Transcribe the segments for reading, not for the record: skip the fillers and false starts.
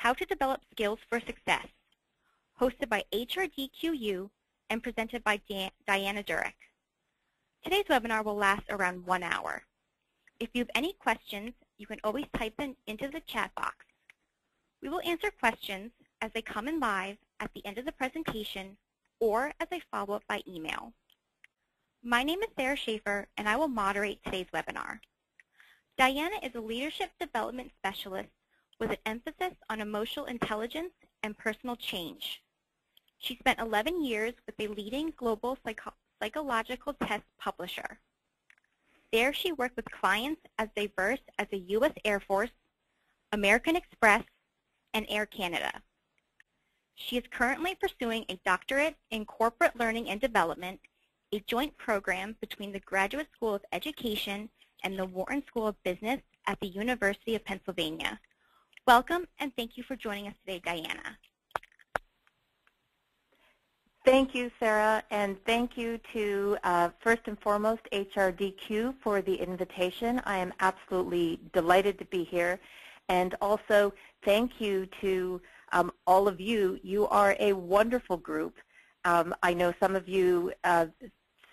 How to Develop Skills for Success, hosted by HRDQ-U and presented by Diana Durek. Today's webinar will last around 1 hour. If you have any questions, you can always type them into the chat box. We will answer questions as they come in live at the end of the presentation or as a follow-up by email. My name is Sarah Schaefer, and I will moderate today's webinar. Diana is a leadership development specialist with an emphasis on emotional intelligence and personal change. She spent 11 years with a leading global psychological test publisher. There she worked with clients as diverse as the U.S. Air Force, American Express, and Air Canada. She is currently pursuing a doctorate in corporate learning and development, a joint program between the Graduate School of Education and the Wharton School of Business at the University of Pennsylvania. Welcome, and thank you for joining us today, Diana. Thank you, Sarah, and thank you to, first and foremost, HRDQ for the invitation. I am absolutely delighted to be here. And also, thank you to all of you. You are a wonderful group. I know some of you,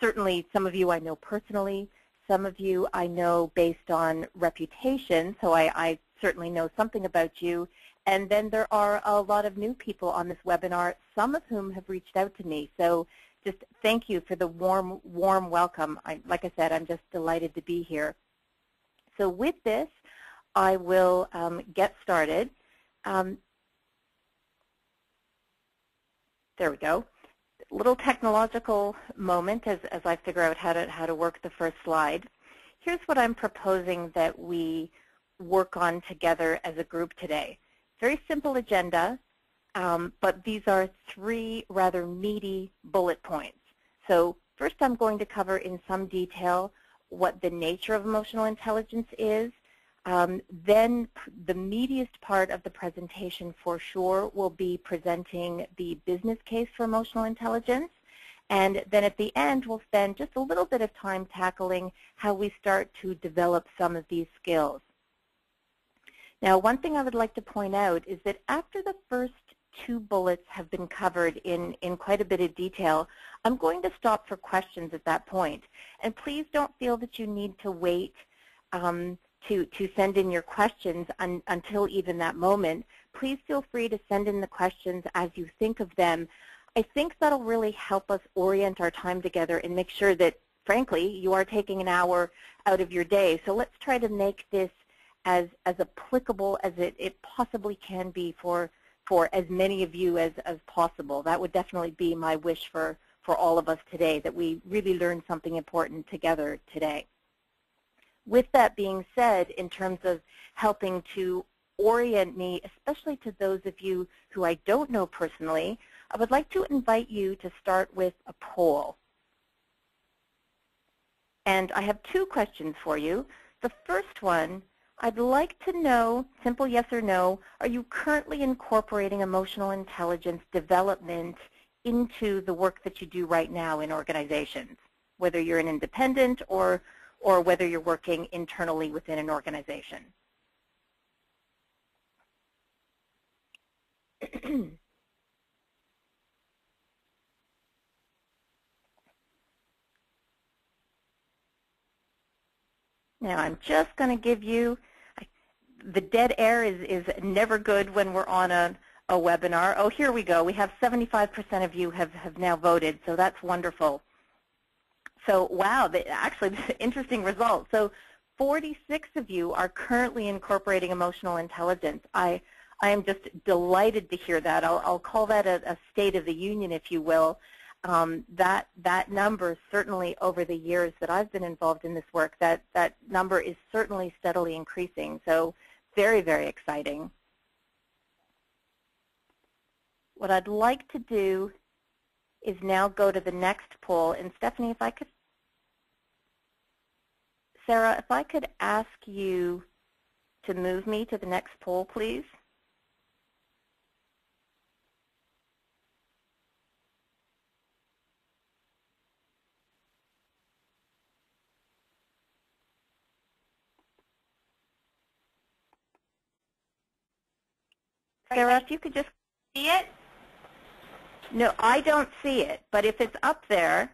certainly some of you I know personally. Some of you I know based on reputation, so I certainly know something about you. And then there are a lot of new people on this webinar, some of whom have reached out to me. So just thank you for the warm welcome. Like I said, I'm just delighted to be here. So with this, I will get started. There we go. Little technological moment as I figure out how to work the first slide. Here's what I'm proposing that we work on together as a group today. Very simple agenda, but these are 3 rather meaty bullet points. So first I'm going to cover in some detail what the nature of emotional intelligence is. Then the meatiest part of the presentation for sure will be presenting the business case for emotional intelligence. And then at the end, we'll spend just a little bit of time tackling how we start to develop some of these skills. Now, one thing I would like to point out is that after the first 2 bullets have been covered in quite a bit of detail, I'm going to stop for questions at that point. And please don't feel that you need to wait to send in your questions until even that moment. Please feel free to send in the questions as you think of them. I think that'll really help us orient our time together and make sure that, frankly, you are taking an hour out of your day. So let's try to make this as applicable as it possibly can be for as many of you as possible. That would definitely be my wish for all of us today, that we really learn something important together today. With that being said, in terms of helping to orient me, especially to those of you who I don't know personally, I would like to invite you to start with a poll. And I have 2 questions for you. The first one, I'd like to know, simple yes or no, are you currently incorporating emotional intelligence development into the work that you do right now in organizations, whether you're an independent or whether you're working internally within an organization? Now, I'm just going to give you, the dead air is never good when we're on a webinar. Oh, here we go. We have 75% of you have now voted, so that's wonderful. So, wow, actually, this is an interesting result. So 46 of you are currently incorporating emotional intelligence. I am just delighted to hear that. I'll call that a state of the union, if you will. That number, certainly over the years that I've been involved in this work, that number is certainly steadily increasing. So very, very exciting. What I'd like to do is now go to the next poll. And Stephanie, if I could, Sarah, if I could ask you to move me to the next poll, please. Sarah, if you could just See it? No, I don't see it, but if it's up there.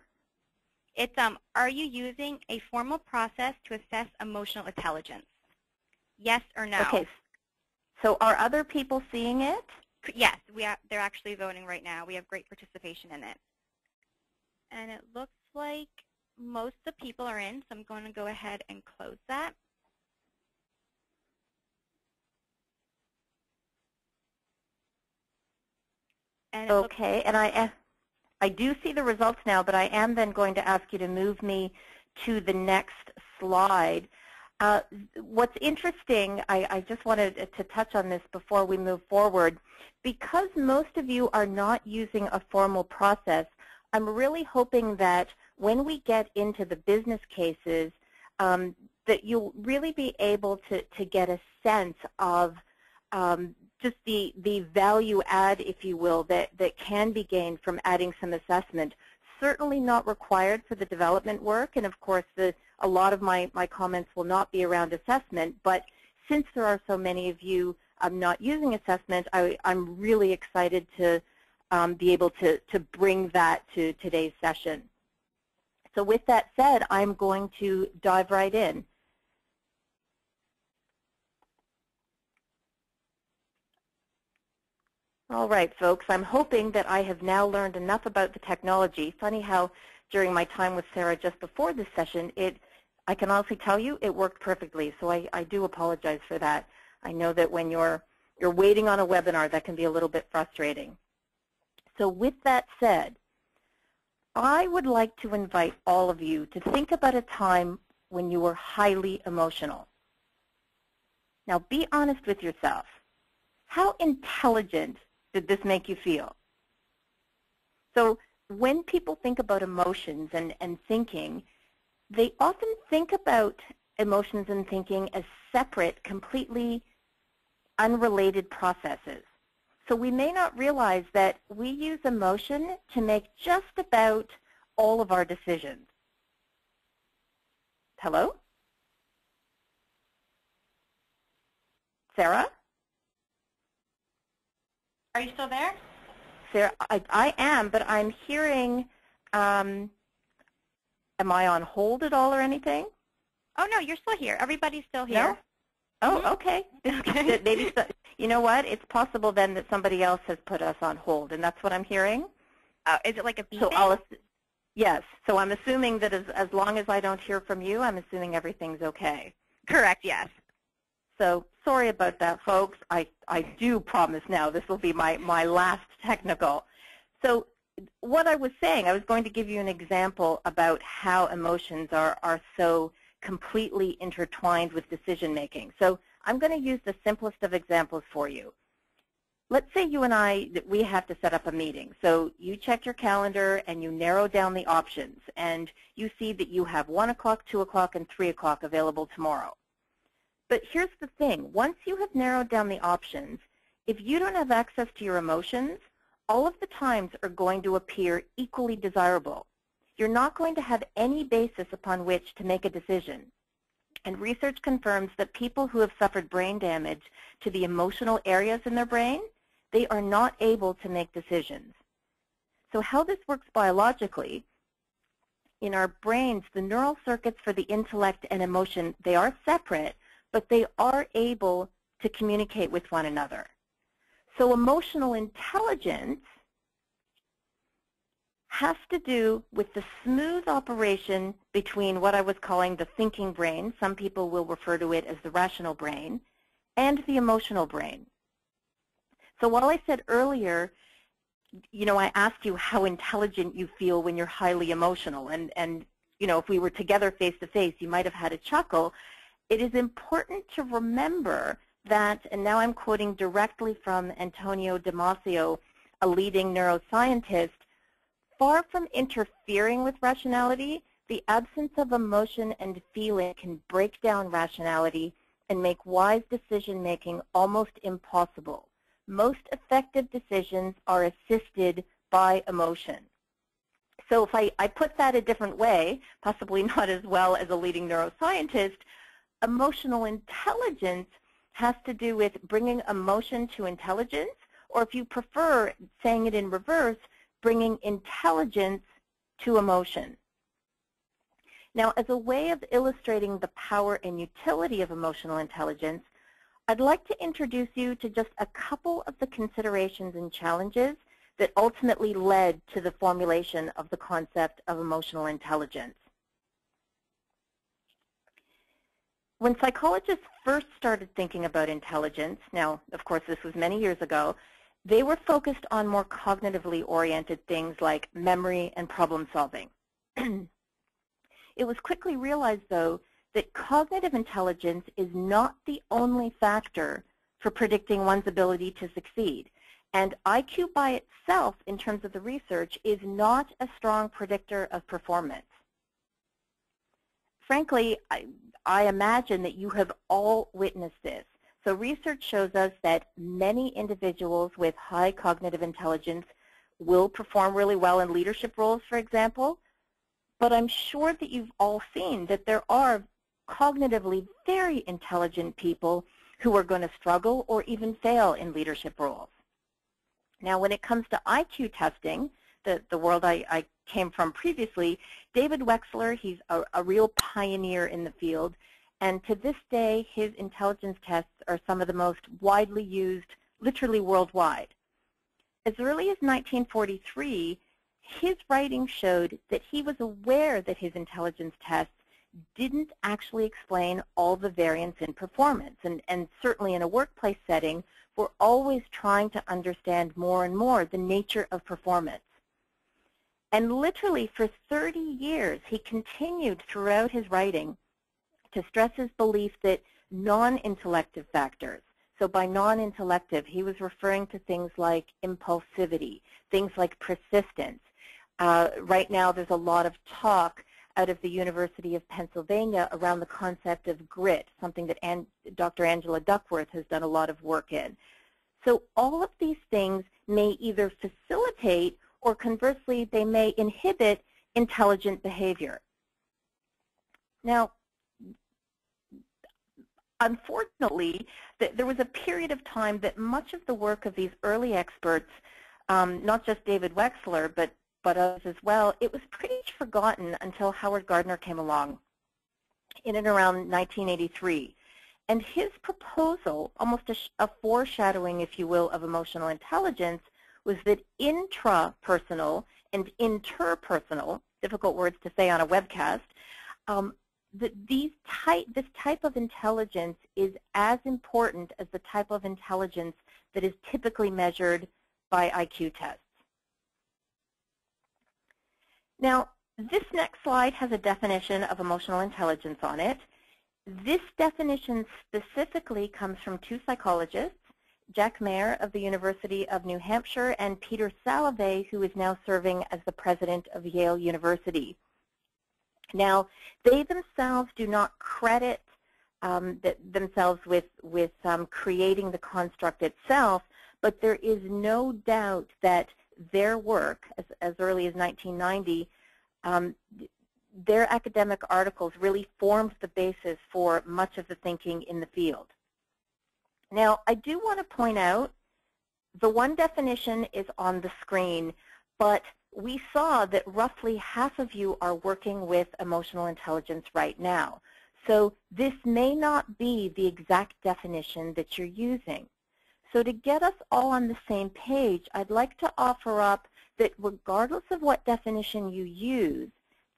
It's are you using a formal process to assess emotional intelligence? Yes or no? Okay. So are other people seeing it? Yes, they're actually voting right now. We have great participation in it. And it looks like most of the people are in, so I'm going to go ahead and close that. And okay, and I do see the results now, but I am then going to ask you to move me to the next slide. What's interesting, I just wanted to touch on this before we move forward. Because most of you are not using a formal process, I'm really hoping that when we get into the business cases, that you'll really be able to get a sense of just the value add, if you will, that can be gained from adding some assessment. Certainly not required for the development work, and of course a lot of my comments will not be around assessment, but since there are so many of you not using assessment, I'm really excited to be able to bring that to today's session. So with that said, I'm going to dive right in. All right, folks, I'm hoping that I have now learned enough about the technology. Funny how during my time with Sarah just before this session, I can honestly tell you it worked perfectly, so I do apologize for that. I know that when you're waiting on a webinar, that can be a little bit frustrating. So with that said, I would like to invite all of you to think about a time when you were highly emotional. Now be honest with yourself. How intelligent did this make you feel? So when people think about emotions and thinking, they often think about emotions and thinking as separate, completely unrelated processes. So we may not realize that we use emotion to make just about all of our decisions. Hello? Sarah? Are you still there? Sarah, I am, but I'm hearing, am I on hold at all or anything? Oh, no, you're still here. Everybody's still here. No? Oh, okay. Okay. Maybe, you know what? It's possible then that somebody else has put us on hold, and that's what I'm hearing. Is it like a beeping? So yes. So I'm assuming that as long as I don't hear from you, I'm assuming everything's okay. Correct, yes. So sorry about that, folks. I do promise now this will be my last technical. So what I was saying, I was going to give you an example about how emotions are so completely intertwined with decision making. So I'm going to use the simplest of examples for you. Let's say you and I, we have to set up a meeting. So you check your calendar and you narrow down the options, and you see that you have 1 o'clock, 2 o'clock, and 3 o'clock available tomorrow. But here's the thing. Once you have narrowed down the options, if you don't have access to your emotions, all of the times are going to appear equally desirable. You're not going to have any basis upon which to make a decision. And research confirms that people who have suffered brain damage to the emotional areas in their brain, they are not able to make decisions. So how this works biologically, in our brains, the neural circuits for the intellect and emotion, they are separate, but they are able to communicate with one another. So emotional intelligence has to do with the smooth operation between what I was calling the thinking brain, some people will refer to it as the rational brain, and the emotional brain. So while I said earlier, you know, I asked you how intelligent you feel when you're highly emotional, and you know, if we were together face to face, you might have had a chuckle. It is important to remember that, and now I'm quoting directly from Antonio Damasio, a leading neuroscientist, far from interfering with rationality, the absence of emotion and feeling can break down rationality and make wise decision-making almost impossible. Most effective decisions are assisted by emotion. So if I put that a different way, possibly not as well as a leading neuroscientist, emotional intelligence has to do with bringing emotion to intelligence, or if you prefer saying it in reverse, bringing intelligence to emotion. Now, as a way of illustrating the power and utility of emotional intelligence, I'd like to introduce you to just a couple of the considerations and challenges that ultimately led to the formulation of the concept of emotional intelligence. When psychologists first started thinking about intelligence, now, of course, this was many years ago, they were focused on more cognitively oriented things like memory and problem solving. It was quickly realized, though, that cognitive intelligence is not the only factor for predicting one's ability to succeed. And IQ by itself, in terms of the research, is not a strong predictor of performance. Frankly, I imagine that you have all witnessed this. So research shows us that many individuals with high cognitive intelligence will perform really well in leadership roles, for example. But I'm sure that you've all seen that there are cognitively very intelligent people who are going to struggle or even fail in leadership roles. Now, when it comes to IQ testing, the world I came from previously, David Wexler, he's a real pioneer in the field, and to this day, his intelligence tests are some of the most widely used, literally worldwide. As early as 1943, his writing showed that he was aware that his intelligence tests didn't actually explain all the variance in performance. And certainly in a workplace setting, we're always trying to understand more and more the nature of performance. And literally for 30 years, he continued throughout his writing to stress his belief that non-intellective factors, so by non-intellective, he was referring to things like impulsivity, things like persistence. Right now, there's a lot of talk out of the University of Pennsylvania around the concept of grit, something that Dr. Angela Duckworth has done a lot of work in. So all of these things may either facilitate or conversely, they may inhibit intelligent behavior. Now, unfortunately, there was a period of time that much of the work of these early experts, not just David Wexler, but others as well, it was pretty much forgotten until Howard Gardner came along in and around 1983. And his proposal, almost a foreshadowing, if you will, of emotional intelligence, was that intrapersonal and interpersonal, difficult words to say on a webcast, that this type of intelligence is as important as the type of intelligence that is typically measured by IQ tests. Now, this next slide has a definition of emotional intelligence on it. This definition specifically comes from two psychologists, Jack Mayer of the University of New Hampshire and Peter Salovey, who is now serving as the president of Yale University. Now, they themselves do not credit themselves with creating the construct itself, but there is no doubt that their work, as early as 1990, their academic articles really formed the basis for much of the thinking in the field. Now, I do want to point out the one definition is on the screen, but we saw that roughly half of you are working with emotional intelligence right now. So this may not be the exact definition that you're using. So to get us all on the same page, I'd like to offer up that regardless of what definition you use,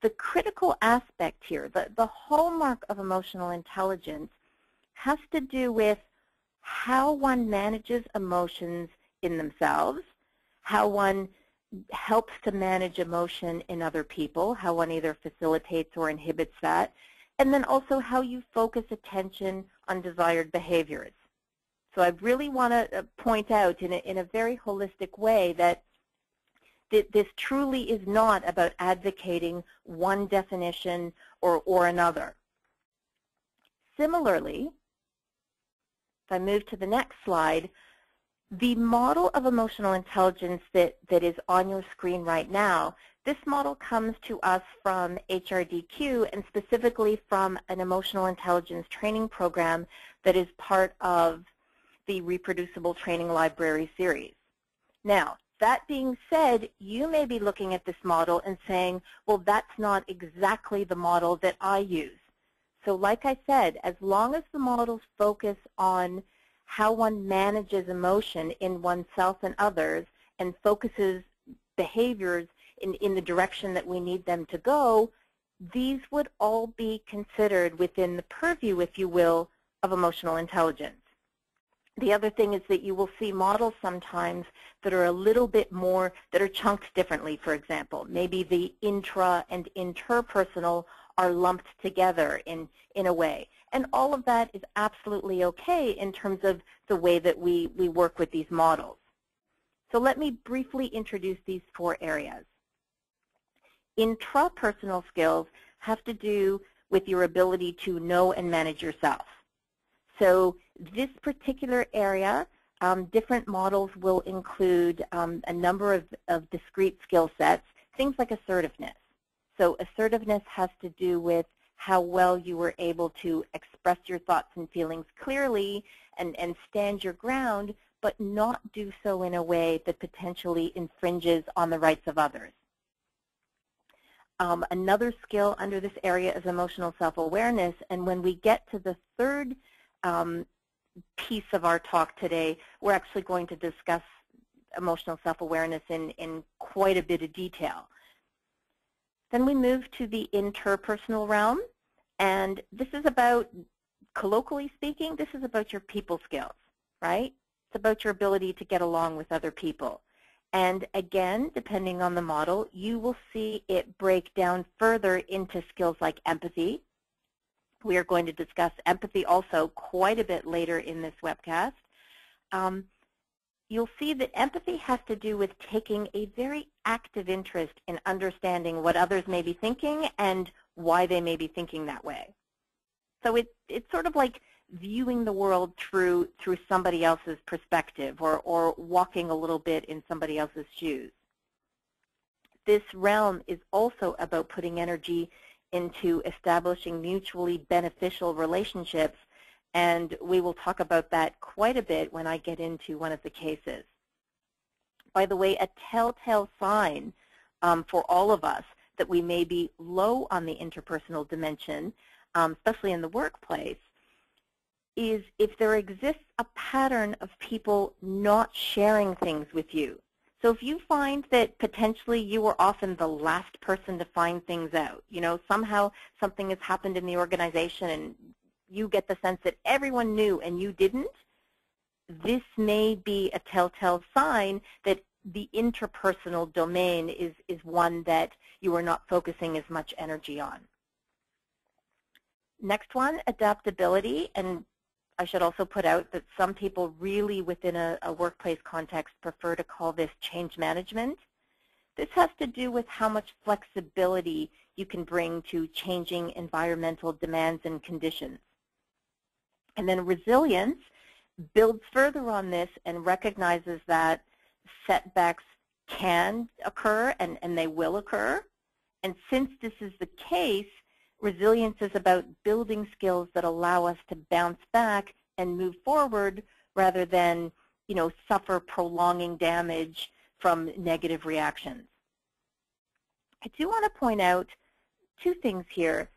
the critical aspect here, the hallmark of emotional intelligence, has to do with how one manages emotions in themselves, how one helps to manage emotion in other people, how one either facilitates or inhibits that, and then also how you focus attention on desired behaviors. So I really want to point out in a very holistic way that this truly is not about advocating one definition or another. Similarly, if I move to the next slide, the model of emotional intelligence that is on your screen right now, This model comes to us from HRDQ and specifically from an emotional intelligence training program that is part of the Reproducible Training Library series. Now, that being said, you may be looking at this model and saying, well, that's not exactly the model that I use. So like I said, as long as the models focus on how one manages emotion in oneself and others and focuses behaviors in the direction that we need them to go, these would all be considered within the purview, if you will, of emotional intelligence. The other thing is that you will see models sometimes that are a little bit more, that are chunked differently, for example. Maybe the intra and interpersonal are lumped together in a way. And all of that is absolutely okay in terms of the way that we work with these models. So let me briefly introduce these 4 areas. Intrapersonal skills have to do with your ability to know and manage yourself. So this particular area, different models will include a number of discrete skill sets, things like assertiveness. So assertiveness has to do with how well you were able to express your thoughts and feelings clearly and stand your ground, but not do so in a way that potentially infringes on the rights of others. Another skill under this area is emotional self-awareness, and when we get to the third piece of our talk today, we're actually going to discuss emotional self-awareness in quite a bit of detail. Then we move to the interpersonal realm, and this is about, colloquially speaking, this is about your people skills, right? It's about your ability to get along with other people. And again, depending on the model, you will see it break down further into skills like empathy. We are going to discuss empathy also quite a bit later in this webcast. You'll see that empathy has to do with taking a very active interest in understanding what others may be thinking and why they may be thinking that way. So it's sort of like viewing the world through somebody else's perspective, or walking a little bit in somebody else's shoes. This realm is also about putting energy into establishing mutually beneficial relationships, and we will talk about that quite a bit when I get into one of the cases. By the way, a telltale sign for all of us that we may be low on the interpersonal dimension, especially in the workplace, is if there exists a pattern of people not sharing things with you. So if you find that potentially you are often the last person to find things out, you know, somehow something has happened in the organization and you get the sense that everyone knew and you didn't, this may be a telltale sign that the interpersonal domain is one that you are not focusing as much energy on. Next one, adaptability, and I should also put out that some people really within a workplace context prefer to call this change management. This has to do with how much flexibility you can bring to changing environmental demands and conditions. And then resilience builds further on this and recognizes that setbacks can occur and they will occur. And since this is the case, resilience is about building skills that allow us to bounce back and move forward rather than, you know, suffer prolonging damage from negative reactions. I do want to point out 2 things here.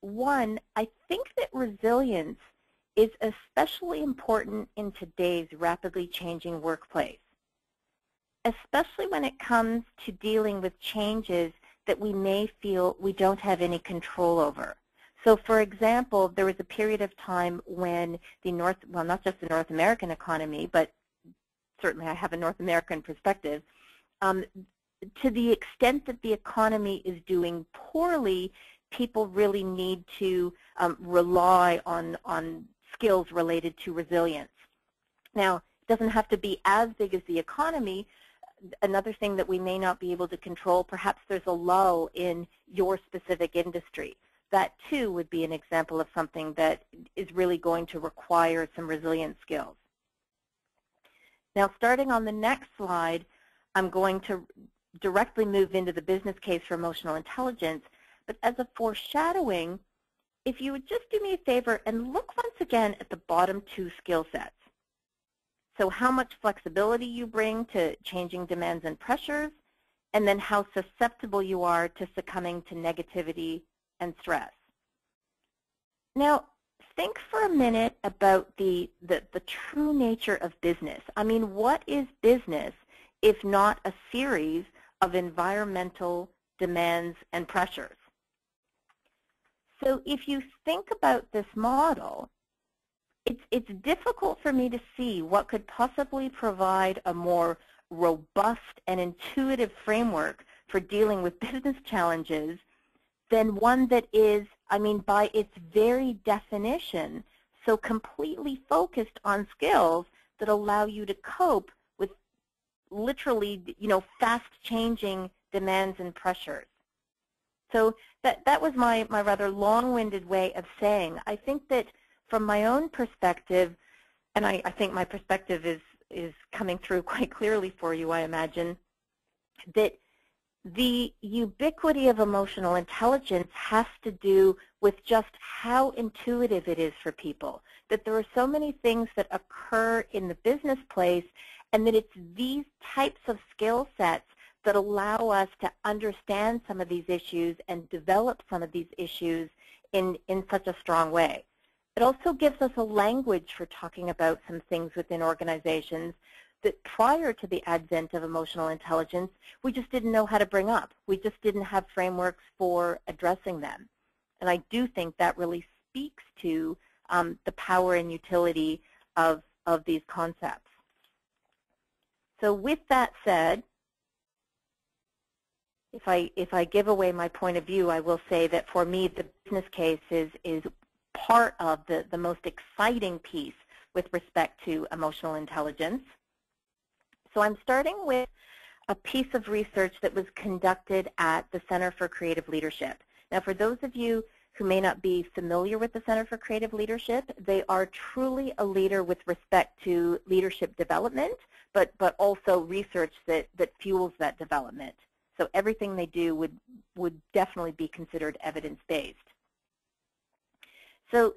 One, I think that resilience is especially important in today's rapidly changing workplace, especially when it comes to dealing with changes that we may feel we don't have any control over. So for example, there was a period of time when the not just the North American economy, but certainly I have a North American perspective, to the extent that the economy is doing poorly, people really need to rely on skills related to resilience. Now, it doesn't have to be as big as the economy. Another thing that we may not be able to control, perhaps there's a lull in your specific industry. That too would be an example of something that is really going to require some resilient skills. Now, starting on the next slide, I'm going to directly move into the business case for emotional intelligence, but as a foreshadowing, if you would just do me a favor and look once again at the bottom two skill sets. So how much flexibility you bring to changing demands and pressures, and then how susceptible you are to succumbing to negativity and stress. Now, think for a minute about the true nature of business. I mean, what is business if not a series of environmental demands and pressures? So if you think about this model, it's difficult for me to see what could possibly provide a more robust and intuitive framework for dealing with business challenges than one that is, I mean, by its very definition, so completely focused on skills that allow you to cope with literally, fast-changing demands and pressures. So that was my rather long-winded way of saying, I think that from my own perspective, and I think my perspective is coming through quite clearly for you, I imagine, that the ubiquity of emotional intelligence has to do with just how intuitive it is for people, that there are so many things that occur in the business place, and that it's these types of skill sets that allow us to understand some of these issues and develop some of these issues in such a strong way. It also gives us a language for talking about some things within organizations that prior to the advent of emotional intelligence, we just didn't know how to bring up. We just didn't have frameworks for addressing them. And I do think that really speaks to the power and utility of these concepts. So with that said, if I give away my point of view, I will say that for me, the business case is part of the most exciting piece with respect to emotional intelligence. So I'm starting with a piece of research that was conducted at the Center for Creative Leadership. Now, for those of you who may not be familiar with the Center for Creative Leadership, they are truly a leader with respect to leadership development, but also research that fuels that development. So everything they do would definitely be considered evidence-based. So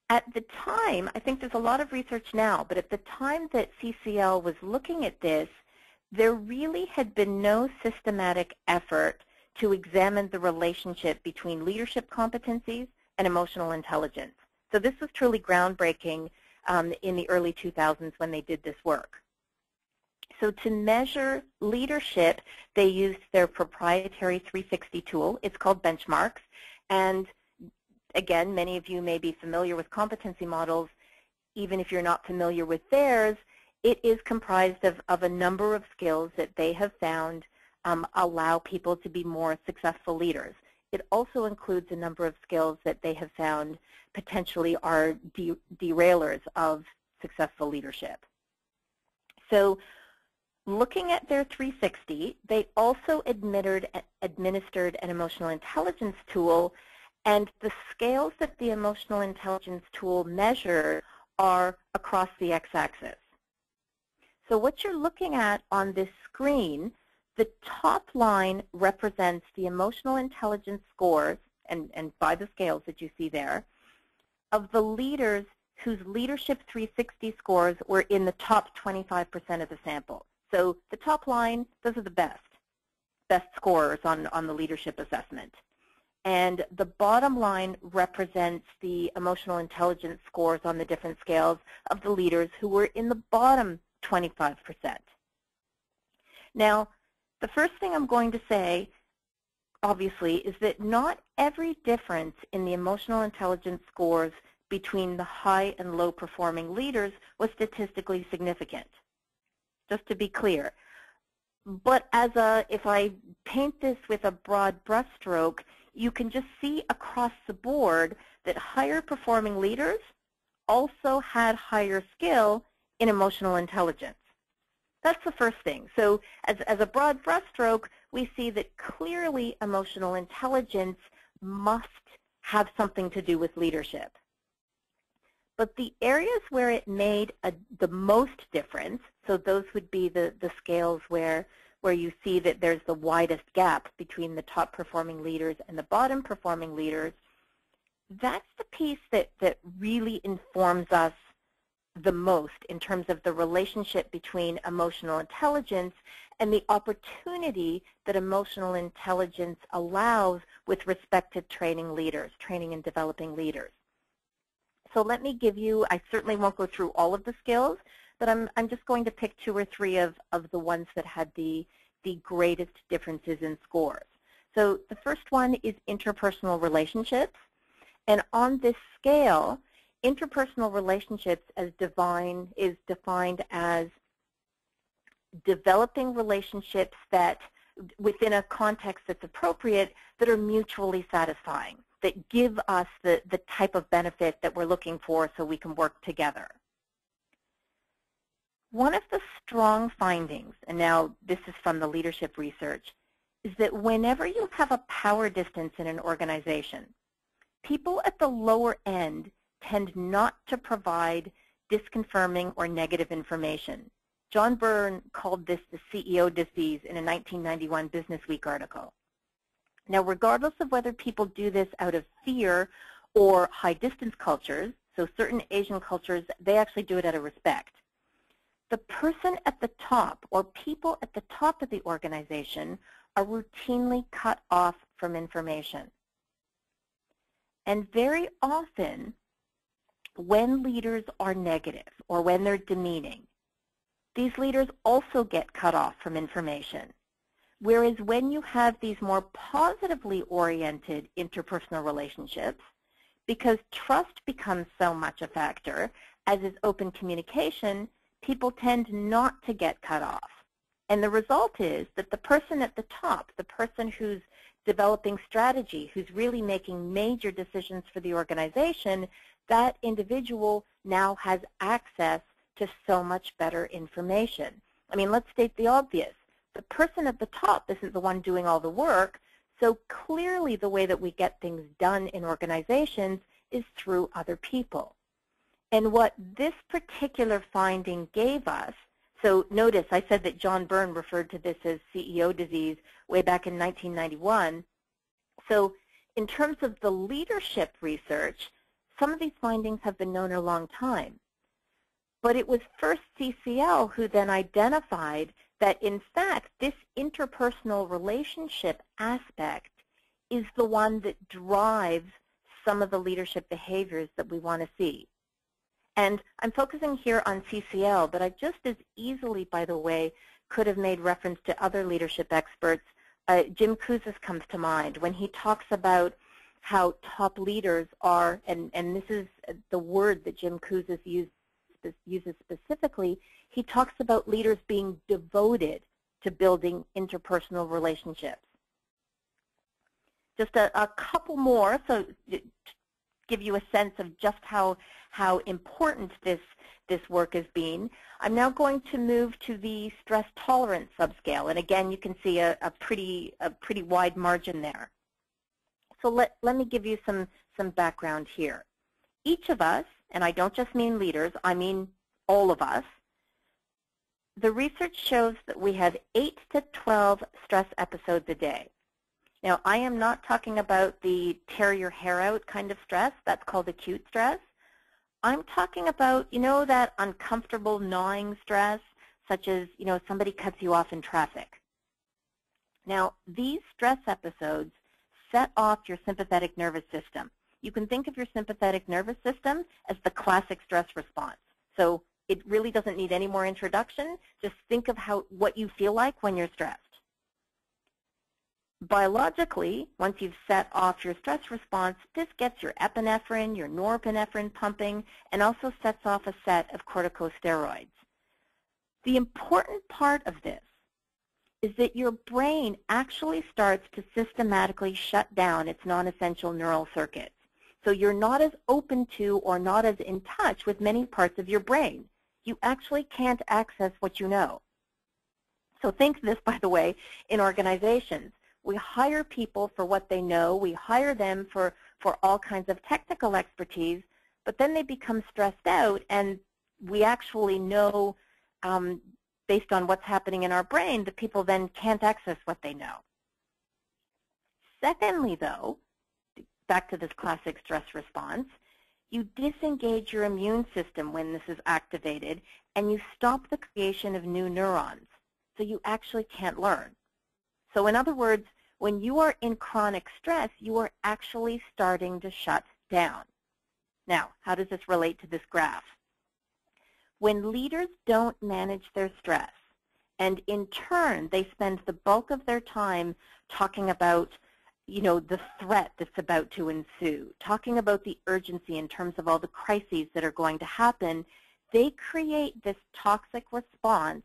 at the time, I think there's a lot of research now, but at the time that CCL was looking at this, there really had been no systematic effort to examine the relationship between leadership competencies and emotional intelligence. So this was truly groundbreaking in the early 2000s when they did this work. So to measure leadership, they used their proprietary 360 tool. It's called Benchmarks. And again, many of you may be familiar with competency models. Even if you're not familiar with theirs, it is comprised of a number of skills that they have found allow people to be more successful leaders. It also includes a number of skills that they have found potentially are derailers of successful leadership. So looking at their 360, they also administered an emotional intelligence tool, and the scales that the emotional intelligence tool measures are across the x-axis. So what you're looking at on this screen, the top line represents the emotional intelligence scores, and by the scales that you see there, of the leaders whose leadership 360 scores were in the top 25% of the sample. So the top line, those are the best scorers on the leadership assessment. And the bottom line represents the emotional intelligence scores on the different scales of the leaders who were in the bottom 25%. Now, the first thing I'm going to say, obviously, is that not every difference in the emotional intelligence scores between the high and low performing leaders was statistically significant, just to be clear. But if I paint this with a broad brushstroke, you can just see across the board that higher performing leaders also had higher skill in emotional intelligence. That's the first thing. So as a broad brushstroke, we see that clearly emotional intelligence must have something to do with leadership. But the areas where it made the most difference, so those would be the scales where where you see that there's the widest gap between the top performing leaders and the bottom performing leaders, that's the piece that really informs us the most in terms of the relationship between emotional intelligence and the opportunity that emotional intelligence allows with respect to training leaders, training and developing leaders. So let me give you, I certainly won't go through all of the skills, but I'm just going to pick 2 or 3 of the ones that had the greatest differences in scores. So the first one is interpersonal relationships. And on this scale, interpersonal relationships is defined as developing relationships that, within a context that's appropriate, that are mutually satisfying, that give us the type of benefit that we're looking for so we can work together. One of the strong findings, and now this is from the leadership research, is that whenever you have a power distance in an organization, people at the lower end tend not to provide disconfirming or negative information. John Byrne called this the CEO disease in a 1991 Business Week article. Now, regardless of whether people do this out of fear or high-distance cultures, so certain Asian cultures, they actually do it out of respect. The person at the top, or people at the top of the organization, are routinely cut off from information. And very often, when leaders are negative or when they're demeaning, these leaders also get cut off from information. Whereas when you have these more positively oriented interpersonal relationships, because trust becomes so much a factor, as is open communication, people tend not to get cut off. And the result is that the person at the top, the person who's developing strategy, who's really making major decisions for the organization, that individual now has access to so much better information. I mean, let's state the obvious. The person at the top isn't the one doing all the work, so clearly the way that we get things done in organizations is through other people. And what this particular finding gave us, so notice I said that John Byrne referred to this as CEO disease way back in 1991. So in terms of the leadership research, some of these findings have been known a long time. But it was first CCL who then identified that, in fact, this interpersonal relationship aspect is the one that drives some of the leadership behaviors that we want to see. And I'm focusing here on CCL, but I just as easily, by the way, could have made reference to other leadership experts. Jim Kouzes comes to mind when he talks about how top leaders are, and this is the word that Jim Kouzes uses specifically, he talks about leaders being devoted to building interpersonal relationships. Just a couple more, so to give you a sense of just how important this work has been. I'm now going to move to the stress tolerance subscale, and again, you can see a pretty wide margin there. So let me give you some background here. Each of us, and I don't just mean leaders, I mean all of us, the research shows that we have 8 to 12 stress episodes a day. Now, I am not talking about the tear your hair out kind of stress. That's called acute stress. I'm talking about, you know, that uncomfortable gnawing stress, such as, you know, somebody cuts you off in traffic. Now, these stress episodes set off your sympathetic nervous system. You can think of your sympathetic nervous system as the classic stress response. So it really doesn't need any more introduction. Just think of what you feel like when you're stressed. Biologically, once you've set off your stress response, this gets your epinephrine, your norepinephrine pumping, and also sets off a set of corticosteroids. The important part of this is that your brain actually starts to systematically shut down its non-essential neural circuits. So you're not as open to or not as in touch with many parts of your brain. You actually can't access what you know. So think this, by the way, in organizations. We hire people for what they know. We hire them for all kinds of technical expertise, but then they become stressed out, and we actually know based on what's happening in our brain, the people then can't access what they know. Secondly, though, back to this classic stress response, you disengage your immune system when this is activated, and you stop the creation of new neurons, so you actually can't learn. So in other words, when you are in chronic stress, you are actually starting to shut down. Now, how does this relate to this graph? When leaders don't manage their stress, and in turn they spend the bulk of their time talking about the threat that's about to ensue, talking about the urgency in terms of all the crises that are going to happen, they create this toxic response,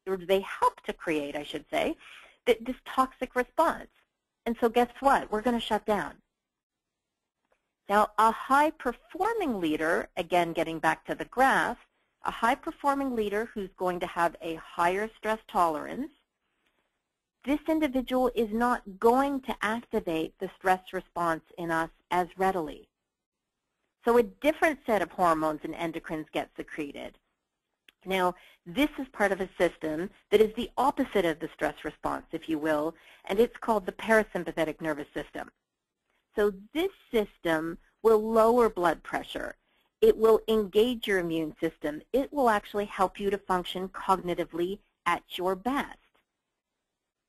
or they help to create, I should say, this toxic response. And so guess what? We're going to shut down. Now, a high-performing leader, again getting back to the graph, a high-performing leader who's going to have a higher stress tolerance, this individual is not going to activate the stress response in us as readily. So a different set of hormones and endocrines get secreted. Now, this is part of a system that is the opposite of the stress response, if you will, and it's called the parasympathetic nervous system. So this system will lower blood pressure. It will engage your immune system. It will actually help you to function cognitively at your best.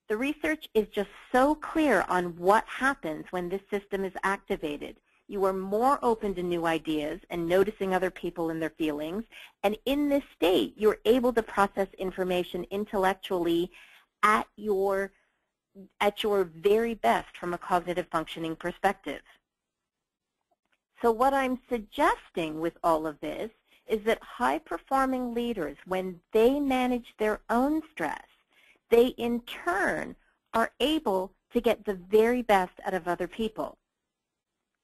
The research is just so clear on what happens when this system is activated. You are more open to new ideas and noticing other people and their feelings. And in this state, you're able to process information intellectually at your very best from a cognitive functioning perspective. So what I'm suggesting with all of this is that high-performing leaders, when they manage their own stress, they in turn are able to get the very best out of other people.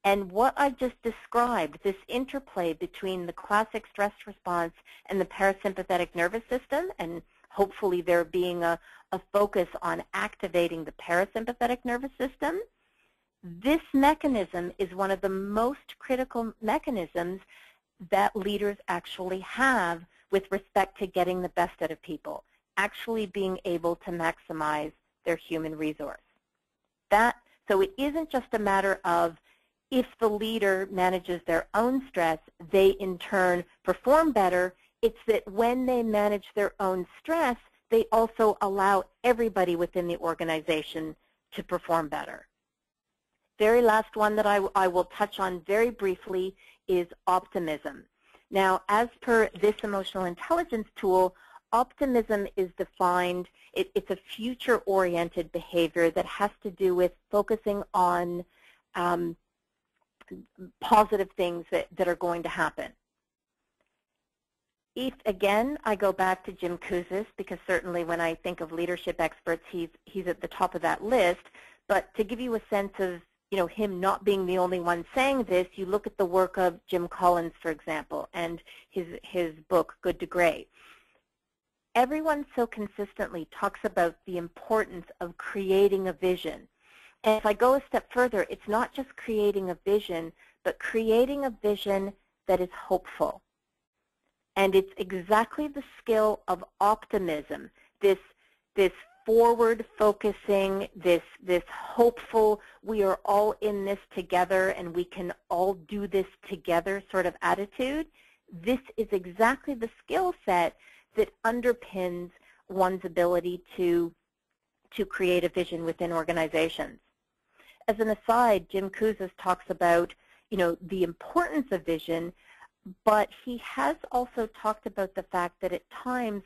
And what I just described, this interplay between the classic stress response and the parasympathetic nervous system, and hopefully there being a focus on activating the parasympathetic nervous system, this mechanism is one of the most critical mechanisms that leaders actually have with respect to getting the best out of people, actually being able to maximize their human resource. So it isn't just a matter of if the leader manages their own stress, they in turn perform better. It's that when they manage their own stress, they also allow everybody within the organization to perform better. Very last one that I will touch on very briefly is optimism. Now, as per this emotional intelligence tool, optimism is defined, it's a future-oriented behavior that has to do with focusing on positive things that are going to happen. If, again, I go back to Jim Kouzes, because certainly when I think of leadership experts, he's at the top of that list. But to give you a sense of him not being the only one saying this, you look at the work of Jim Collins, for example, and his book, Good to Great. Everyone so consistently talks about the importance of creating a vision. And if I go a step further, it's not just creating a vision, but creating a vision that is hopeful. And it's exactly the skill of optimism, this forward-focusing, this hopeful, we are all in this together and we can all do this together sort of attitude. This is exactly the skill set that underpins one's ability to create a vision within organizations. As an aside, Jim Kouzes talks about the importance of vision, but he has also talked about the fact that at times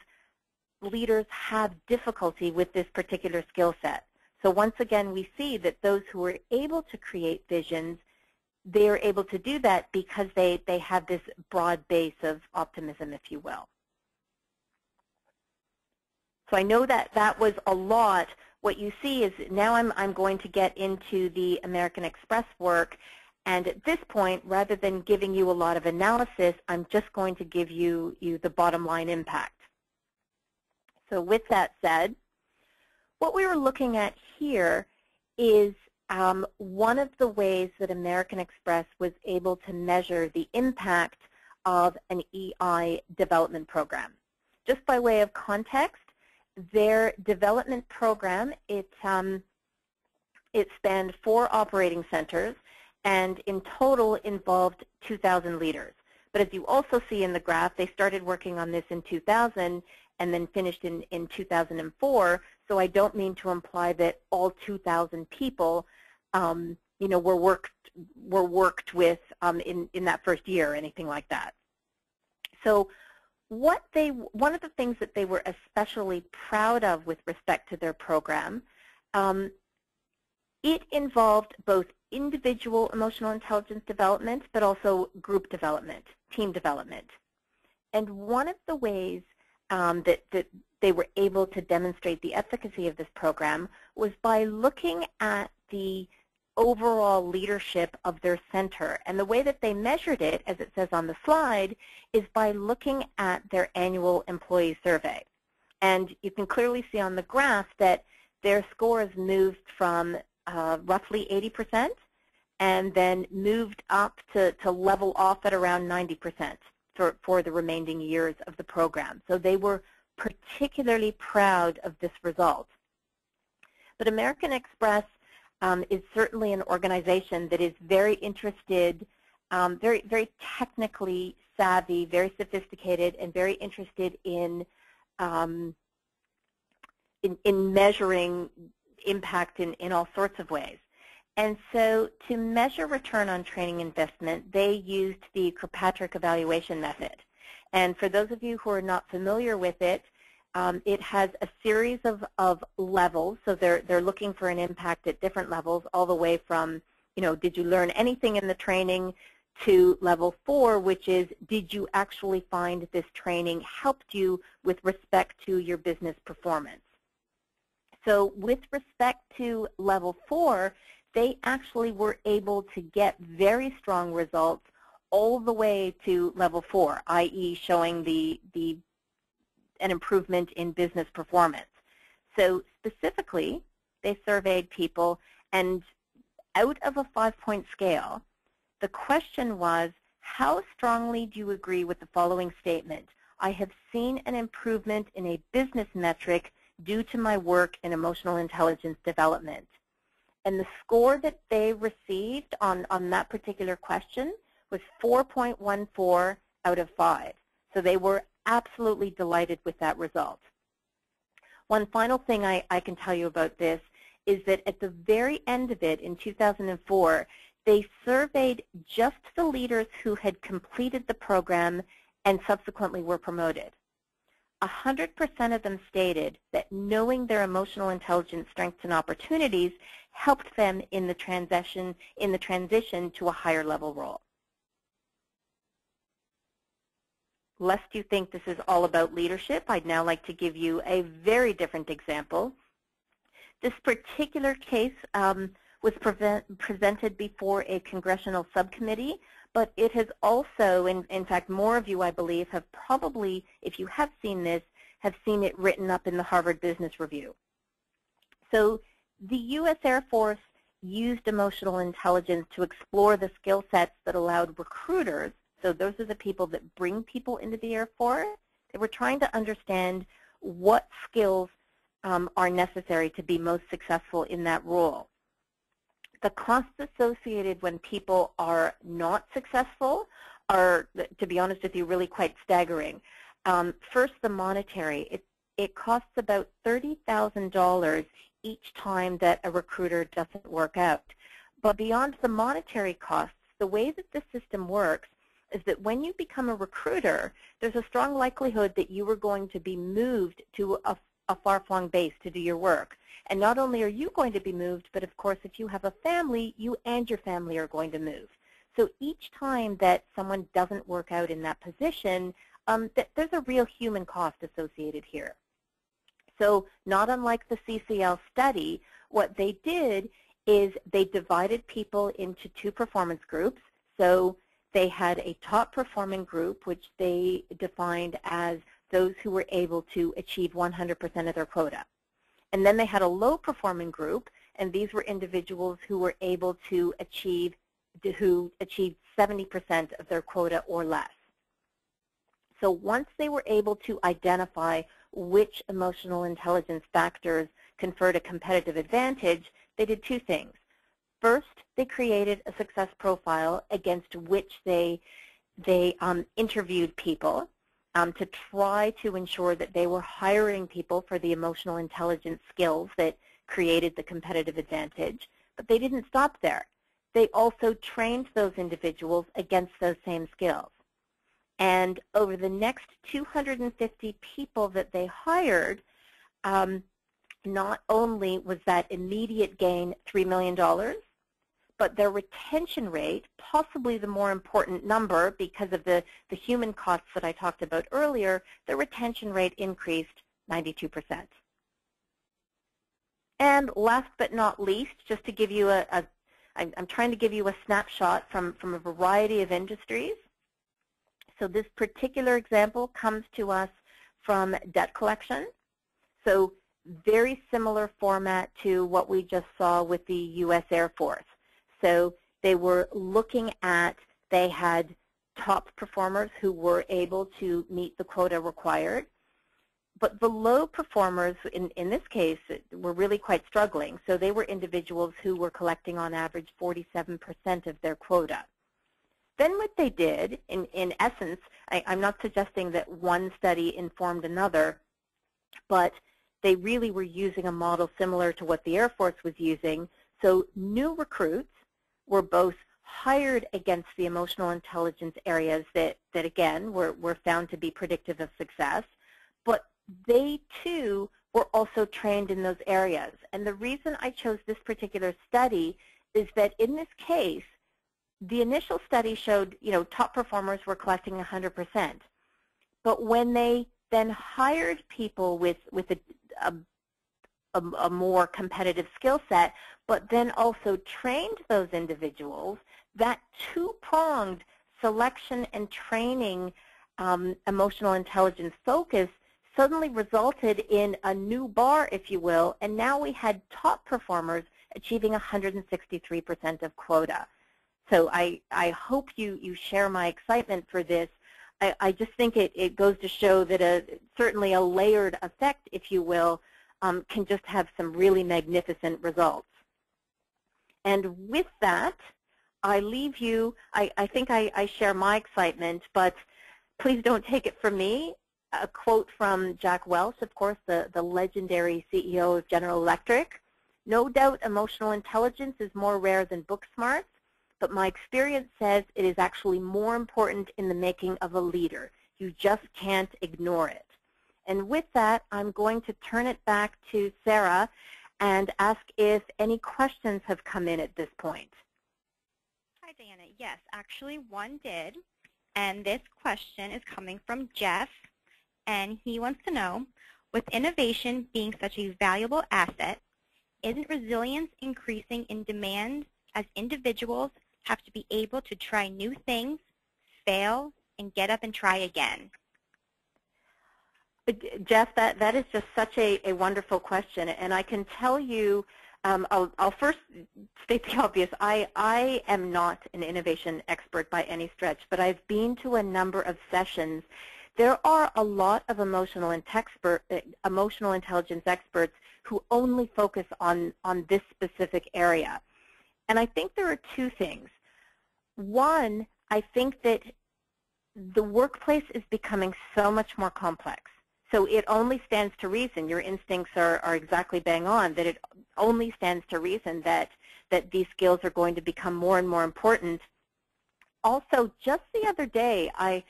leaders have difficulty with this particular skill set. So once again, we see that those who are able to create visions, they are able to do that because they have this broad base of optimism, if you will. So I know that was a lot. What you see is now I'm going to get into the American Express work. And at this point, rather than giving you a lot of analysis, I'm just going to give you the bottom line impact. So with that said, what we were looking at here is one of the ways that American Express was able to measure the impact of an EI development program. just by way of context, their development program, it spanned 4 operating centers and in total involved 2,000 leaders. But as you also see in the graph, they started working on this in 2000 and then finished in 2004. So I don't mean to imply that all 2,000 people, were worked with in that first year or anything like that. So one of the things that they were especially proud of with respect to their program, it involved both individual emotional intelligence development, but also group development, team development. And one of the ways that they were able to demonstrate the efficacy of this program was by looking at the overall leadership of their center. And the way that they measured it, as it says on the slide, is by looking at their annual employee survey. And you can clearly see on the graph that their scores moved from roughly 80% and then moved up to level off at around 90% for the remaining years of the program. So they were particularly proud of this result. But American Express is certainly an organization that is very interested, very technically savvy, very sophisticated, and very interested in measuring impact in all sorts of ways. And so to measure return on training investment, they used the Kirkpatrick evaluation method. And for those of you who are not familiar with it, it has a series of levels. So they're looking for an impact at different levels, all the way from, did you learn anything in the training, to level 4, which is, did you actually find this training helped you with respect to your business performance? So with respect to level 4, they actually were able to get very strong results all the way to level 4, i.e. showing an improvement in business performance. So specifically, they surveyed people, and out of a 5-point scale, the question was, how strongly do you agree with the following statement? I have seen an improvement in a business metric due to my work in emotional intelligence development. And the score that they received on that particular question was 4.14 out of 5. So they were absolutely delighted with that result. One final thing I can tell you about this is that at the very end of it, in 2004, they surveyed just the leaders who had completed the program and subsequently were promoted. 100% of them stated that knowing their emotional intelligence strengths and opportunities helped them in the transition to a higher level role. Lest you think this is all about leadership, I'd now like to give you a very different example. This particular case was presented before a congressional subcommittee, but it has also, in fact, more of you, I believe, have probably, if you have seen this, have seen it written up in the Harvard Business Review. So the U.S. Air Force used emotional intelligence to explore the skill sets that allowed recruiters, so those are the people that bring people into the Air Force, they were trying to understand what skills are necessary to be most successful in that role. The costs associated when people are not successful are, to be honest with you, really quite staggering. First, the monetary. It costs about $30,000 each time that a recruiter doesn't work out. But beyond the monetary costs, the way that the system works is that when you become a recruiter, there's a strong likelihood that you are going to be moved to a far-flung base to do your work. And not only are you going to be moved, but of course if you have a family, you and your family are going to move. So each time that someone doesn't work out in that position, there's a real human cost associated here. So not unlike the CCL study, what they did is they divided people into 2 performance groups. So they had a top performing group, which they defined as those who were able to achieve 100% of their quota. And then they had a low performing group, and these were individuals who were able to achieve 70% of their quota or less. So once they were able to identify which emotional intelligence factors conferred a competitive advantage, they did two things. First, they created a success profile against which they interviewed people to try to ensure that they were hiring people for the emotional intelligence skills that created the competitive advantage. But they didn't stop there. They also trained those individuals against those same skills. And over the next 250 people that they hired, not only was that immediate gain $3 million, but their retention rate, possibly the more important number because of the human costs that I talked about earlier, the retention rate increased 92%. And last but not least, just to give you I'm trying to give you a snapshot from a variety of industries. So this particular example comes to us from debt collection. So very similar format to what we just saw with the U.S. Air Force. So they were looking at, they had top performers who were able to meet the quota required. But the low performers, in this case, were really quite struggling. So they were individuals who were collecting on average 47% of their quota. Then what they did, in essence, I'm not suggesting that one study informed another, but they really were using a model similar to what the Air Force was using. So new recruits were both hired against the emotional intelligence areas that again, were found to be predictive of success, but they too were also trained in those areas. And the reason I chose this particular study is that in this case, the initial study showed, top performers were collecting 100%. But when they then hired people with a more competitive skill set, but then also trained those individuals, that two-pronged selection and training emotional intelligence focus suddenly resulted in a new bar, if you will, and now we had top performers achieving 163% of quota. So I hope you share my excitement for this. I just think it goes to show that certainly a layered effect, if you will, can just have some really magnificent results. And with that, I leave you, I think I share my excitement, but please don't take it from me. A quote from Jack Welch, of course, the legendary CEO of General Electric. No doubt emotional intelligence is more rare than book smarts, but my experience says it is actually more important in the making of a leader. You just can't ignore it. And with that, I'm going to turn it back to Sarah and ask if any questions have come in at this point. Hi, Diana. Yes, actually one did. And this question is coming from Jeff. And he wants to know, with innovation being such a valuable asset, isn't resilience increasing in demand as individuals have to be able to try new things, fail, and get up and try again? Jeff, that is just such a wonderful question, and I can tell you, I'll first state the obvious. I am not an innovation expert by any stretch, but I've been to a number of sessions. There are a lot of emotional intelligence experts who only focus on this specific area. And I think there are two things. One, I think that the workplace is becoming so much more complex. So it only stands to reason, your instincts are exactly bang on, that it only stands to reason that these skills are going to become more and more important. Also, just the other day, I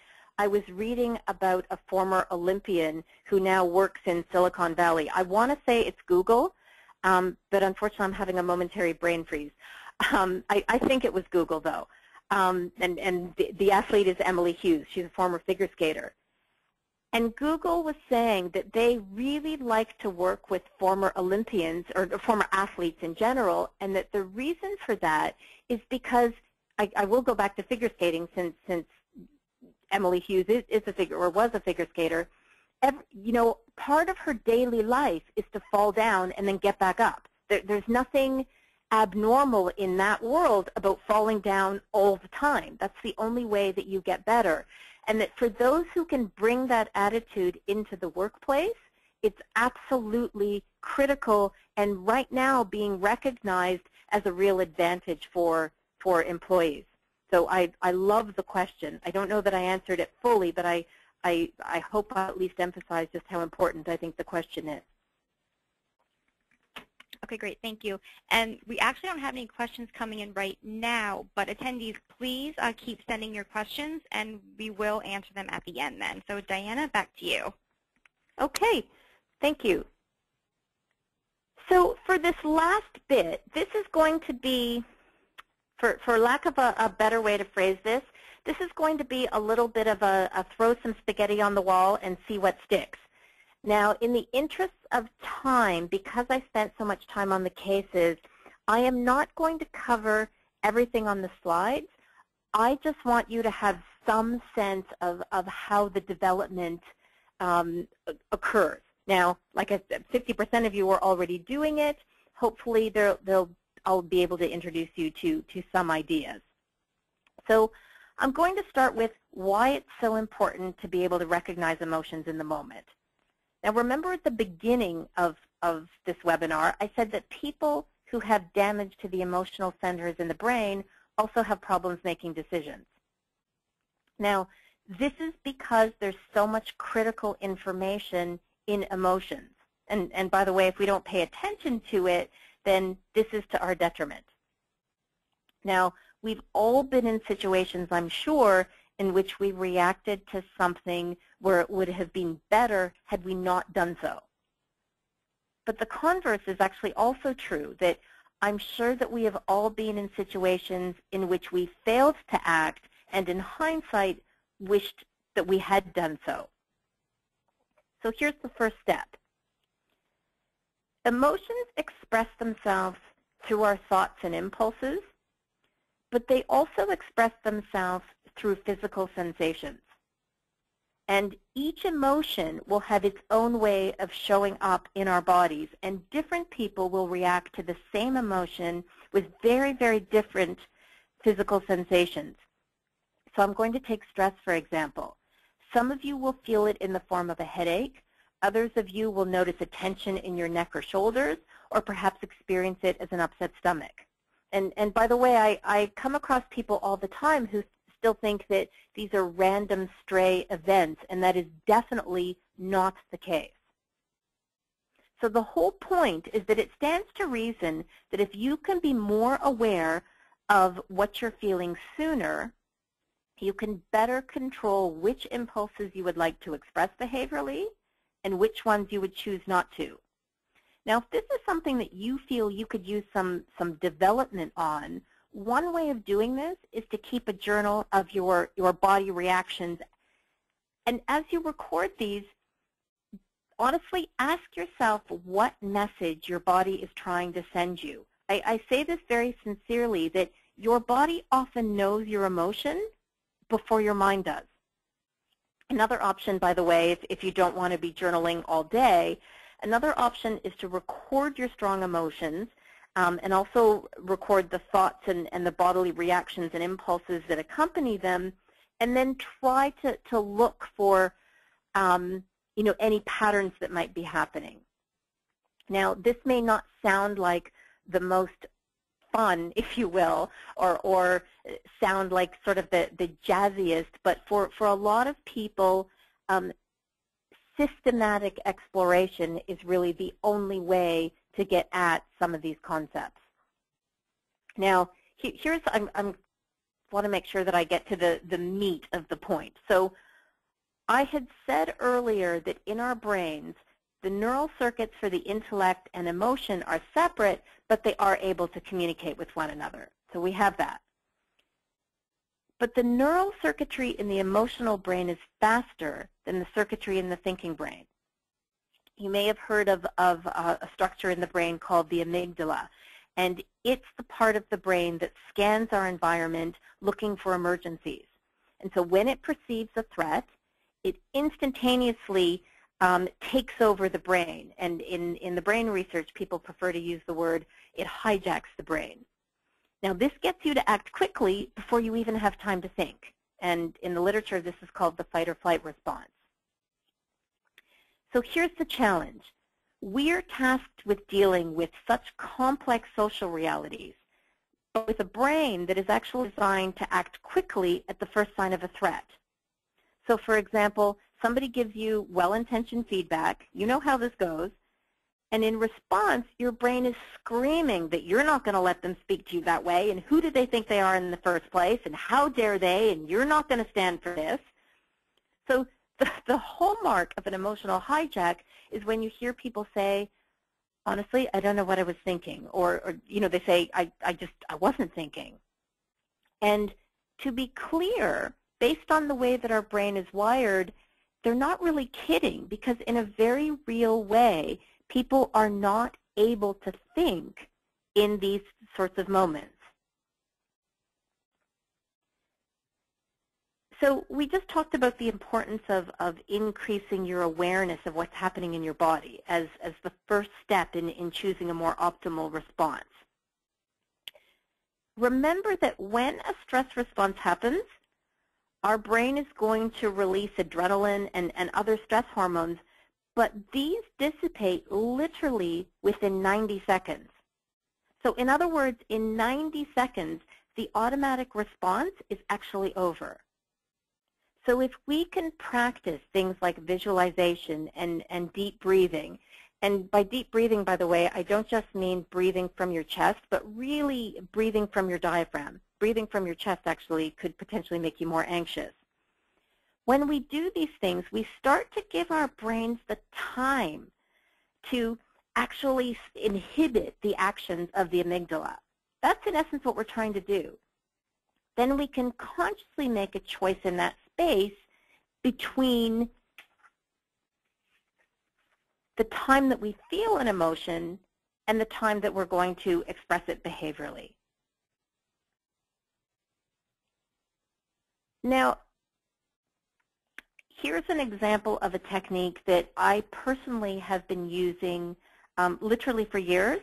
was reading about a former Olympian who now works in Silicon Valley. I want to say it's Google, but unfortunately I'm having a momentary brain freeze. I think it was Google, though. And the athlete is Emily Hughes. She's a former figure skater. And Google was saying that they really like to work with former Olympians or former athletes in general, and that the reason for that is because, I will go back to figure skating since Emily Hughes is a figure, or was a figure skater. Part of her daily life is to fall down and then get back up. There's nothing abnormal in that world about falling down all the time. That's the only way that you get better. and that for those who can bring that attitude into the workplace, it's absolutely critical and right now being recognized as a real advantage for employees. So I love the question. I don't know that I answered it fully, but I hope I at least emphasize just how important I think the question is. Okay, great. Thank you. And we actually don't have any questions coming in right now, but attendees, please keep sending your questions, and we will answer them at the end then. So Diana, back to you. Okay. Thank you. So for this last bit, this is going to be, for lack of a better way to phrase this, this is going to be a little bit of a throw some spaghetti on the wall and see what sticks. Now, in the interest of time, because I spent so much time on the cases, I am not going to cover everything on the slides. I just want you to have some sense of how the development occurs. Now, like I said, 50% of you are already doing it. Hopefully, I'll be able to introduce you to some ideas. So I'm going to start with why it's so important to be able to recognize emotions in the moment. Now, remember at the beginning of this webinar, I said that people who have damage to the emotional centers in the brain also have problems making decisions. Now, this is because there's so much critical information in emotions. And by the way, if we don't pay attention to it, then this is to our detriment. Now, we've all been in situations, I'm sure, in which we reacted to something where it would have been better had we not done so. But the converse is actually also true, that I'm sure that we have all been in situations in which we failed to act and in hindsight wished that we had done so. So here's the first step. Emotions express themselves through our thoughts and impulses, but they also express themselves through physical sensations. And each emotion will have its own way of showing up in our bodies, and different people will react to the same emotion with very, very different physical sensations. So I'm going to take stress, for example. Some of you will feel it in the form of a headache. Others of you will notice a tension in your neck or shoulders, or perhaps experience it as an upset stomach. And by the way, I come across people all the time who still think that these are random stray events, and that is definitely not the case. So the whole point is that it stands to reason that if you can be more aware of what you're feeling sooner, you can better control which impulses you would like to express behaviorally and which ones you would choose not to. Now, if this is something that you feel you could use some development on, one way of doing this is to keep a journal of your body reactions. And as you record these, honestly ask yourself what message your body is trying to send you. I say this very sincerely, that your body often knows your emotion before your mind does. Another option, by the way, if you don't want to be journaling all day, another option is to record your strong emotions and also record the thoughts and the bodily reactions and impulses that accompany them, and then try to look for any patterns that might be happening. Now, this may not sound like the most fun, if you will, or sound like sort of the jazziest, but for a lot of people, systematic exploration is really the only way to get at some of these concepts. Now, I want to make sure that I get to the meat of the point. So I had said earlier that in our brains, the neural circuits for the intellect and emotion are separate, but they are able to communicate with one another. So we have that. But the neural circuitry in the emotional brain is faster than the circuitry in the thinking brain. You may have heard of a structure in the brain called the amygdala, and it's the part of the brain that scans our environment looking for emergencies. And so when it perceives a threat, it instantaneously takes over the brain. And in the brain research, people prefer to use the word, it hijacks the brain. Now, this gets you to act quickly before you even have time to think. and in the literature this is called the fight or flight response. So here's the challenge. We're tasked with dealing with such complex social realities, but with a brain that is actually designed to act quickly at the first sign of a threat. So for example, somebody gives you well-intentioned feedback, you know how this goes, and in response, your brain is screaming that you're not going to let them speak to you that way, and who do they think they are in the first place, and how dare they, and you're not going to stand for this. So the hallmark of an emotional hijack is when you hear people say, honestly, I don't know what I was thinking, or you know, they say, I wasn't thinking. And to be clear, based on the way that our brain is wired, they're not really kidding, because in a very real way, people are not able to think in these sorts of moments. So we just talked about the importance of increasing your awareness of what's happening in your body as the first step in choosing a more optimal response. Remember that when a stress response happens, our brain is going to release adrenaline and other stress hormones, but these dissipate literally within 90 seconds. So in other words, in 90 seconds, the automatic response is actually over. So if we can practice things like visualization and deep breathing, and by deep breathing, by the way, I don't just mean breathing from your chest, but really breathing from your diaphragm. Breathing from your chest actually could potentially make you more anxious. When we do these things, we start to give our brains the time to actually inhibit the actions of the amygdala. That's in essence what we're trying to do. Then we can consciously make a choice in that space between the time that we feel an emotion and the time that we're going to express it behaviorally. Now, here's an example of a technique that I personally have been using literally for years,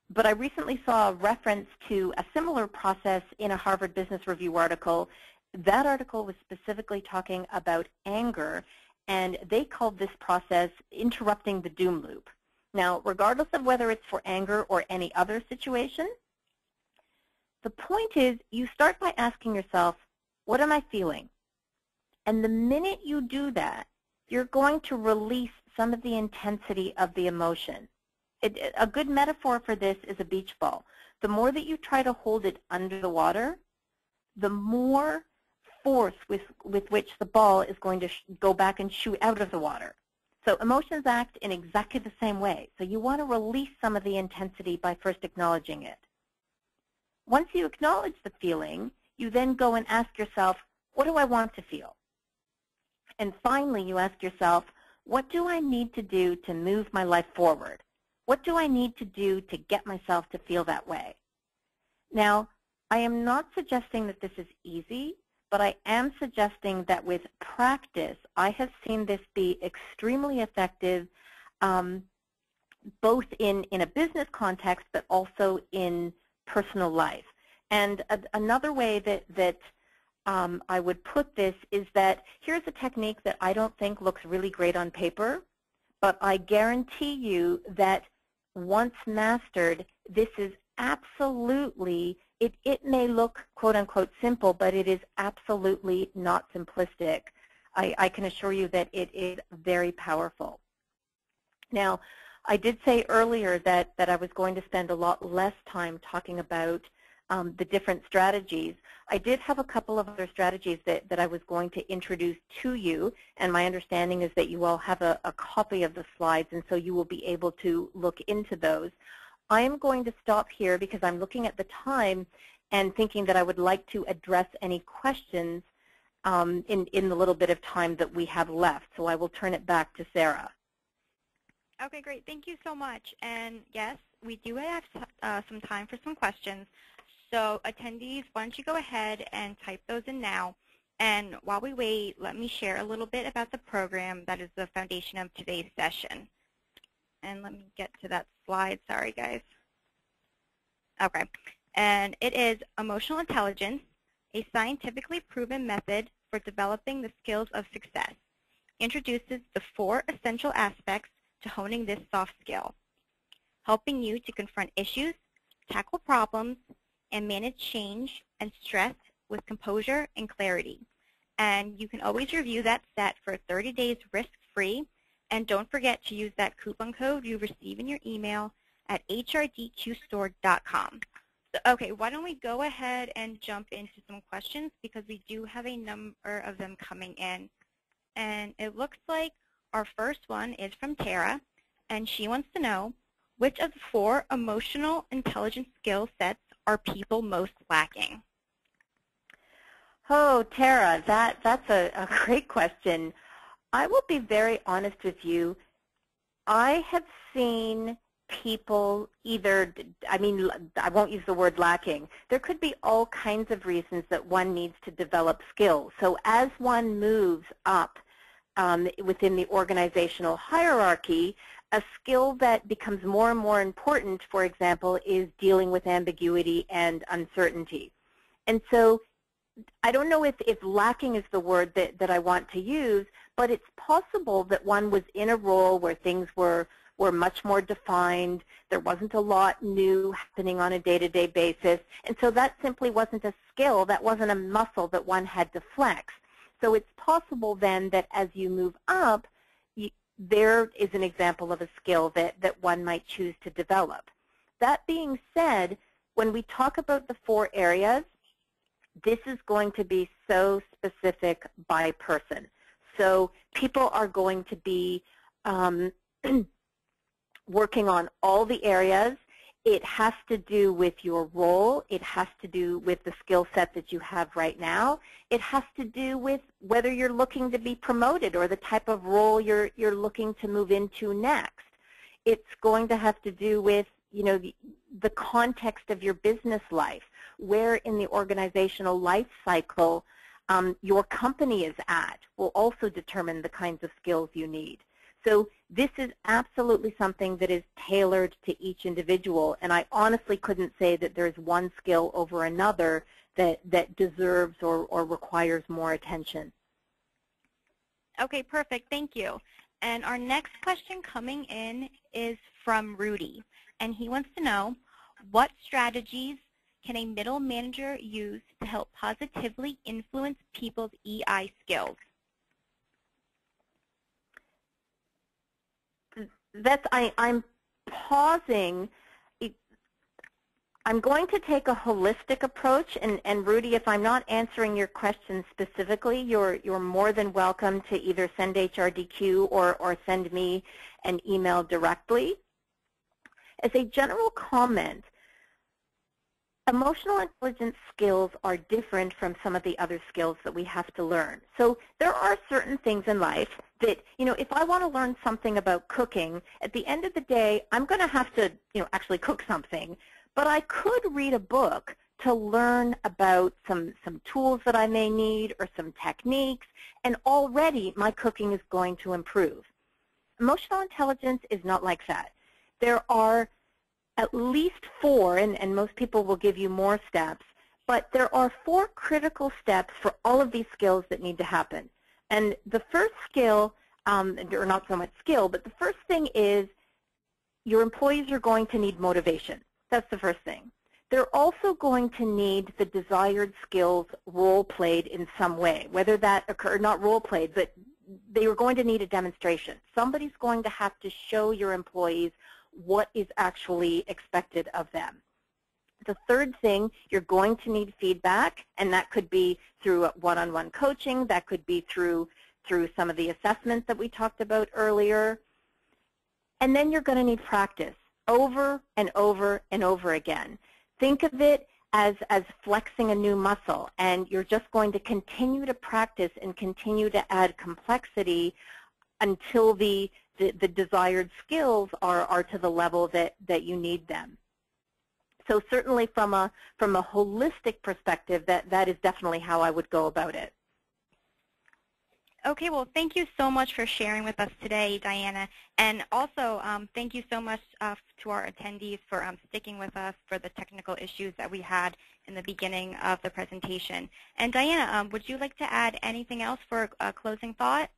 but I recently saw a reference to a similar process in a Harvard Business Review article. That article was specifically talking about anger, and they called this process interrupting the doom loop. Now, regardless of whether it's for anger or any other situation, the point is you start by asking yourself, what am I feeling? And the minute you do that, you're going to release some of the intensity of the emotion. A good metaphor for this is a beach ball. The more that you try to hold it under the water, the more force with which the ball is going to go back and shoot out of the water. So emotions act in exactly the same way. So you want to release some of the intensity by first acknowledging it. Once you acknowledge the feeling, you then go and ask yourself, what do I want to feel? And finally, you ask yourself, what do I need to do to move my life forward? What do I need to do to get myself to feel that way? Now, I am not suggesting that this is easy, but I am suggesting that with practice, I have seen this be extremely effective, both in a business context, but also in personal life. And another way that I would put this is that here's a technique that I don't think looks really great on paper, but I guarantee you that once mastered, this is absolutely, it may look quote unquote simple, but it is absolutely not simplistic. I can assure you that it is very powerful. Now, I did say earlier that I was going to spend a lot less time talking about the different strategies. I did have a couple of other strategies that I was going to introduce to you, and my understanding is that you all have a copy of the slides, and so you will be able to look into those. I am going to stop here because I'm looking at the time and thinking that I would like to address any questions in the little bit of time that we have left. So I will turn it back to Sarah. Okay, great. Thank you so much. And yes, we do have some time for some questions. So attendees, why don't you go ahead and type those in now. And while we wait, let me share a little bit about the program that is the foundation of today's session. And let me get to that slide. Sorry, guys. Okay. And it is Emotional Intelligence, a scientifically proven method for developing the skills of success, introduces the 4 essential aspects to honing this soft skill, helping you to confront issues, tackle problems, and manage change and stress with composure and clarity. And you can always review that set for 30 days risk-free. And don't forget to use that coupon code you receive in your email at HRDQ-store.com. So, okay, why don't we go ahead and jump into some questions, because we do have a number of them coming in. And it looks like our first one is from Tara, and she wants to know, which of the 4 emotional intelligence skill sets are people most lacking? Oh, Tara, that's a great question. I will be very honest with you. I have seen people either, I won't use the word lacking. There could be all kinds of reasons that one needs to develop skills. So as one moves up within the organizational hierarchy, a skill that becomes more and more important, for example, is dealing with ambiguity and uncertainty. And so I don't know if lacking is the word that I want to use, but it's possible that one was in a role where things were much more defined. There wasn't a lot new happening on a day-to-day basis. And so that simply wasn't a skill. That wasn't a muscle that one had to flex. So it's possible then that as you move up, there is an example of a skill that one might choose to develop. That being said, when we talk about the 4 areas, this is going to be so specific by person. So people are going to be working on all the areas. It has to do with your role. It has to do with the skill set that you have right now. It has to do with whether you're looking to be promoted or the type of role you're looking to move into next. It's going to have to do with, you know, the context of your business life, where in the organizational life cycle your company is at will also determine the kinds of skills you need. So this is absolutely something that is tailored to each individual, and I honestly couldn't say that there's one skill over another that deserves or requires more attention. Okay, perfect. Thank you. And our next question coming in is from Rudy, and he wants to know, what strategies can a middle manager use to help positively influence people's EI skills? I'm pausing. I'm going to take a holistic approach, and Rudy, if I'm not answering your question specifically, you're more than welcome to either send HRDQ or send me an email directly. As a general comment, emotional intelligence skills are different from some of the other skills that we have to learn. So there are certain things in life that, you know, if I want to learn something about cooking, at the end of the day, I'm going to have to, you know, actually cook something. But I could read a book to learn about some tools that I may need or some techniques, and already my cooking is going to improve. Emotional intelligence is not like that. There are at least 4, and most people will give you more steps, but there are 4 critical steps for all of these skills that need to happen. And the first skill, or not so much skill, but the first thing is your employees are going to need motivation. That's the first thing. They're also going to need the desired skills role-played in some way, whether that occur, not role-played, but they are going to need a demonstration. Somebody's going to have to show your employees what is actually expected of them. The third thing, you're going to need feedback, and that could be through one-on-one coaching. That could be through some of the assessments that we talked about earlier. And then you're going to need practice over and over and over again. Think of it as flexing a new muscle, and you're just going to continue to practice and continue to add complexity until the desired skills are to the level that you need them. So certainly from a holistic perspective, that is definitely how I would go about it. Okay, well, thank you so much for sharing with us today, Diana. And also, thank you so much to our attendees for sticking with us for the technical issues that we had in the beginning of the presentation. And Diana, would you like to add anything else for a closing thought?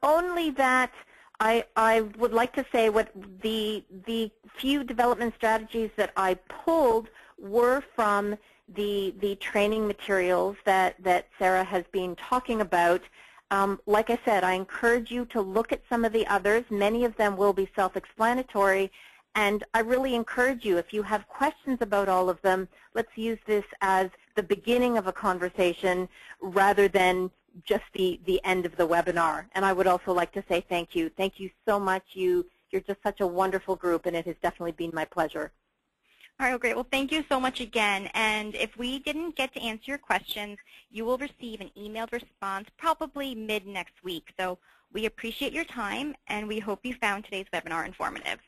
Only that I would like to say what the few development strategies that I pulled were from the training materials that Sarah has been talking about. Like I said, I encourage you to look at some of the others. Many of them will be self-explanatory, and I really encourage you, if you have questions about all of them, let's use this as the beginning of a conversation rather than just the end of the webinar. And I would also like to say thank you. Thank you so much. You're just such a wonderful group, and it has definitely been my pleasure. All right, well, great. Well, thank you so much again. And if we didn't get to answer your questions, you will receive an emailed response probably mid next week. So we appreciate your time, and we hope you found today's webinar informative.